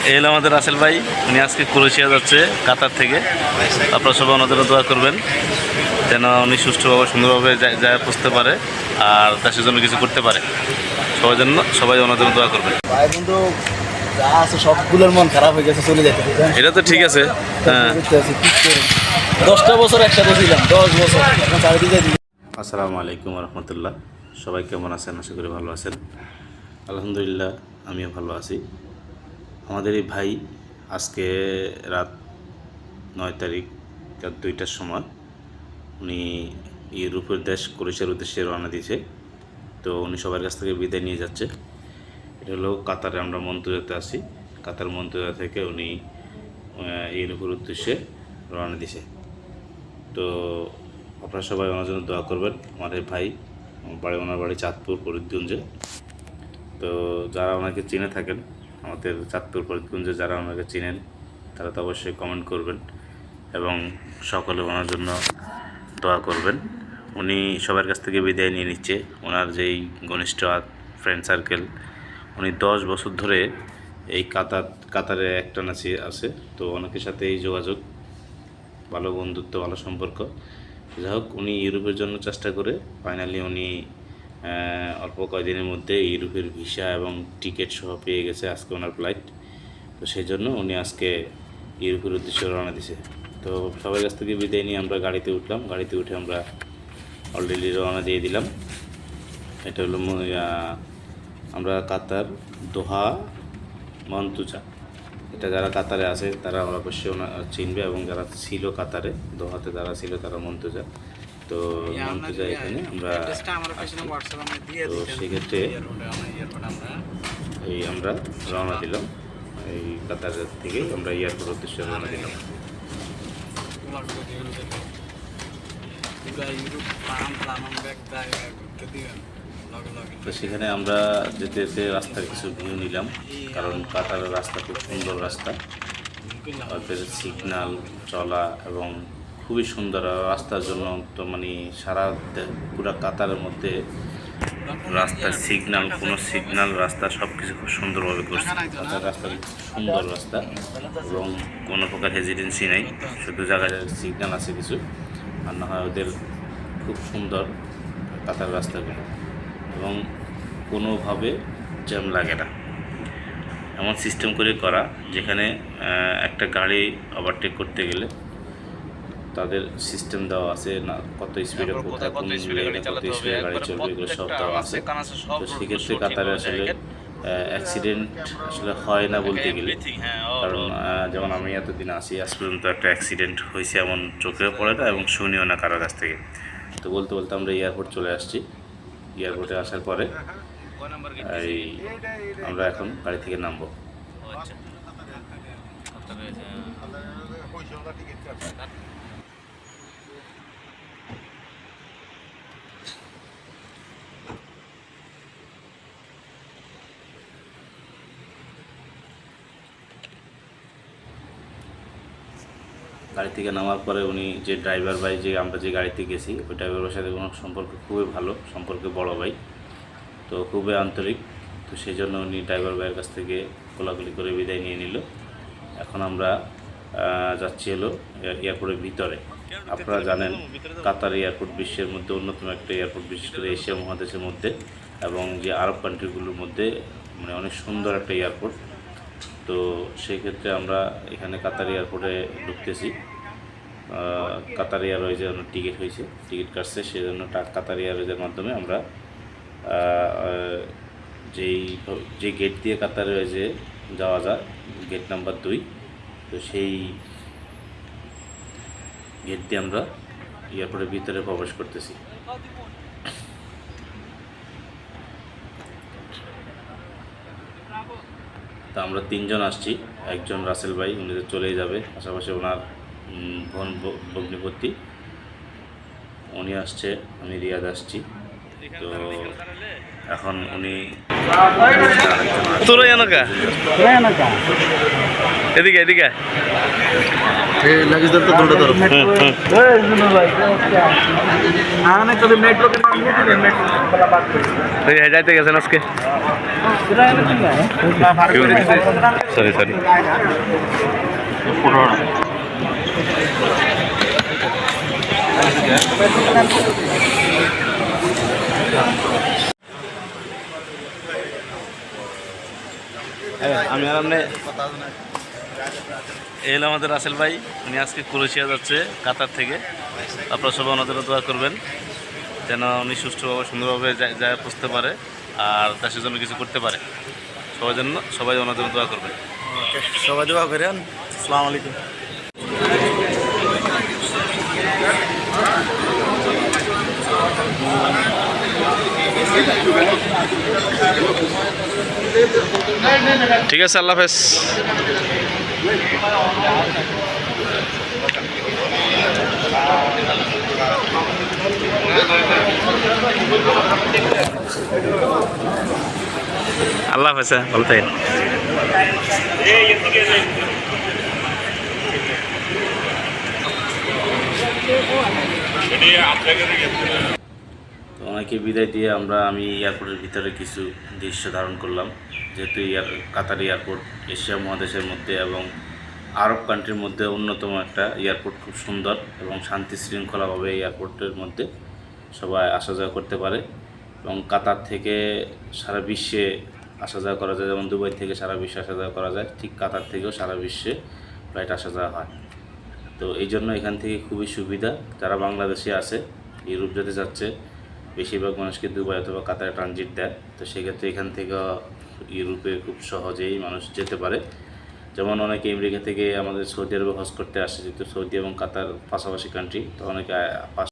এই হলো আমাদের রাসেল ভাই, উনি আজকে ক্রোয়েশিয়া যাচ্ছে কাতার থেকে। আপনারা সবাই ওনাদের দোয়া করবেন যেন উনি সুষ্ঠুভাবে সুন্দরভাবে যায় বুঝতে পারে আর দেশের জন্য কিছু করতে পারে। সবাই ওনাদের জন্য দোয়া করবেন। ভাই কিন্তু যা আছে সবগুলোর মন খারাপ হয়ে গেছে, চলে যেতে। এটা তো ঠিক আছে, হ্যাঁ। 10টা বছর একসাথে ছিলাম, 10 বছর এখন চারিদিকে। আসসালামু আলাইকুম রহমতুল্লাহ। সবাই কেমন আছেন? আশা করি ভালো আছেন। আলহামদুলিল্লাহ, আমিও ভালো আছি। আমাদের এই ভাই আজকে রাত 9 তারিখ রাত 2টার সময় উনি ইউরোপের দেশ ক্রোয়েশিয়ার উদ্দেশ্যে রওনা দিয়েছে। তো উনি সবার কাছ থেকে বিদায় নিয়ে যাচ্ছে। এটা হলো কাতারে, আমরা মন্তজাতে আছি। কাতার মন্তজা থেকে উনি ইউরোপের উদ্দেশ্যে রওনা দিয়েছে। তো আপনারা সবাই ওনার জন্য দোয়া করবেন। আমাদের ভাই, ওনার বাড়ি চাঁদপুর ফরিদগঞ্জে। তো যারা ওনাকে চিনে থাকেন, আমাদের চাঁদপুর ফরিদগঞ্জে যারা ওনাকে চিনেন তারা তো অবশ্যই কমেন্ট করবেন এবং সকলে ওনার জন্য দোয়া করবেন। উনি সবার কাছ থেকে বিদায় নিয়ে নিচ্ছে। ওনার যেই ঘনিষ্ঠ ফ্রেন্ড সার্কেল, উনি 10 বছর ধরে এই কাতারে একটানা আছে। তো অনেকের সাথে এই যোগাযোগ, ভালো বন্ধুত্ব, ভালো সম্পর্ক। যাই হোক, উনি ইউরোপের জন্য চেষ্টা করে ফাইনালি উনি অল্প কয়েকদিনের মধ্যে ইউরোপের ভিসা এবং টিকিট সহ পেয়ে গেছে। আজকে ওনার ফ্লাইট। তো সেই জন্য উনি আজকে ইউরোপের উদ্দেশ্যে রওনা দিছে। তো সবার কাছ থেকে বিদায় নিয়ে আমরা গাড়িতে উঠলাম। গাড়িতে উঠে আমরা অলরেডি রওনা দিয়ে দিলাম। এটা হলো আমরা কাতার দোহা মন্তজা। এটা যারা কাতারে আছে তারা অবশ্যই চিনবে, এবং যারা ছিল কাতারে দোহাতে যারা ছিল তারা মন্তজা। তো মন্তজা এখানে আমরা, তো সেক্ষেত্রে এই আমরা রওনা দিলাম। এই কাতার থেকে আমরা এয়ারপোর্ট উদ্দেশ্যে রওনা দিলাম। তো সেখানে আমরা যেতে যেতে রাস্তার কিছু ভিউ নিলাম, কারণ কাতারের রাস্তা খুব সুন্দর রাস্তা। তাদের সিগন্যাল চলা এবং খুবই সুন্দর রাস্তার জন্য। তো মানে সারা পুরা কাতারের মধ্যে রাস্তার সিগন্যাল রাস্তা সব কিছু খুব সুন্দরভাবে করছে। কাতার রাস্তা খুব সুন্দর রাস্তা এবং কোনো প্রকার হেজিটেন্সি নেই, শুধু জায়গায় সিগন্যাল আছে কিছু, আর না হয় ওদের খুব সুন্দর কাতার রাস্তাগুলো, এবং কোনোভাবে জ্যাম লাগে না। এমন সিস্টেম করে করা যেখানে একটা গাড়ি ওভারটেক করতে গেলে তাদের সিস্টেম দেওয়া আছে, না কত স্পিডে কোথায় কোন জায়গায় কত স্পিডে গাড়ি চলবে, এগুলো সব দেওয়া আছে। তো সেক্ষেত্রে কাতারে আসলে অ্যাক্সিডেন্ট আসলে হয় না বলতে গেলে, কারণ যেমন আমি এতদিন আসি, আজ পর্যন্ত একটা অ্যাক্সিডেন্ট হয়েছে এমন চোখেও পড়ে না এবং শুনিও না কারোর কাছ থেকে। তো বলতে বলতে আমরা এয়ারপোর্ট চলে আসছি। এয়ারপোর্টে আসার পরে এই আমরা এখন গাড়ি থেকে নামবো। গাড়ি থেকে নামার পরে উনি যে ড্রাইভার ভাই, যে আমরা যে গাড়িতে গেছি, ওই ড্রাইভারের সাথে কোনো সম্পর্ক খুবই ভালো, সম্পর্কে বড় ভাই, তো খুবই আন্তরিক। তো সেই জন্য উনি ড্রাইভার ভাইয়ের কাছ থেকে কোলাকুলি করে বিদায় নিয়ে নিল। এখন আমরা যাচ্ছি হলো এয়ারপোর্টের ভিতরে। আপনারা জানেন কাতার এয়ারপোর্ট বিশ্বের মধ্যে অন্যতম একটা এয়ারপোর্ট, বিশেষ করে এশিয়া মহাদেশের মধ্যে এবং যে আরব কান্ট্রিগুলোর মধ্যে মানে অনেক সুন্দর একটা এয়ারপোর্ট। তো সেই ক্ষেত্রে আমরা এখানে কাতার এয়ারপোর্টে ঢুকতেছি। কাতার এয়ারওয়েজের টিকিট হয়েছে, টিকিট কাটছে, সেই জন্য কাতার এয়ারওয়েজের মাধ্যমে আমরা যে গেট দিয়ে কাতার এয়ারওয়েজে যাওয়া যায়, গেট নাম্বার 2, তো সেই গেট দিয়ে আমরা এয়ারপোর্টের ভিতরে প্রবেশ করতেছি। তা আমরা 3 জন আসছি। একজন রাসেল ভাই, উনি তো চলেই যাবে, পাশাপাশি ওনার বোন ভগ্নিপতি উনি আসছে, আমি রিয়াদ আসছি। তো এখন উনি তোর এনকা এদিকে এদিকে লাগিস তো দুটো ধরো যাইতে গেছেন আজকে সরি সরি আমি আর এল আমাদের রাসেল ভাই, উনি আজকে ক্রোয়েশিয়া যাচ্ছে কাতার থেকে। আপনারা সবাই ওনাদের দোয়া করবেন যেন উনি সুষ্ঠুভাবে সুন্দরভাবে যায় বুঝতে পারে আর দেশের জন্য কিছু করতে পারে। সবাই ওনাদের জন্য দোয়া করবেন। সবাই দোয়া করেন। আসসালামু আলাইকুম। ঠিক আছে, আল্লাহ হাফেজ। আল্লাহ হাফেজ, ভালো থাকেন। তো ওনাকে বিদায় দিয়ে আমি এয়ারপোর্টের ভিতরে কিছু দৃশ্য ধারণ করলাম। যেহেতু কাতার এয়ারপোর্ট এশিয়া মহাদেশের মধ্যে এবং আরব কান্ট্রির মধ্যে অন্যতম একটা এয়ারপোর্ট, খুব সুন্দর এবং শান্তি শৃঙ্খলাভাবে এয়ারপোর্টের মধ্যে সবাই আসা যাওয়া করতে পারে। এবং কাতার থেকে সারা বিশ্বে আসা যাওয়া করা যায়, যেমন দুবাই থেকে সারা বিশ্বে আসা যাওয়া করা যায়, ঠিক কাতার থেকেও সারা বিশ্বে ফ্লাইট আসা যাওয়া হয়। তো এই জন্য এখান থেকে খুবই সুবিধা। যারা বাংলাদেশে আছে, ইউরোপ যেতে যাচ্ছে, বেশিরভাগ মানুষকে দুবাই অথবা কাতারে ট্রানজিট দেয়। তো সেক্ষেত্রে এখান থেকে ইউরোপে খুব সহজেই মানুষ যেতে পারে। যেমন অনেকে আমেরিকা থেকে আমাদের সৌদি আরবে হজ করতে আসে, যেহেতু সৌদি এবং কাতার পাশাপাশি কান্ট্রি, তো অনেকে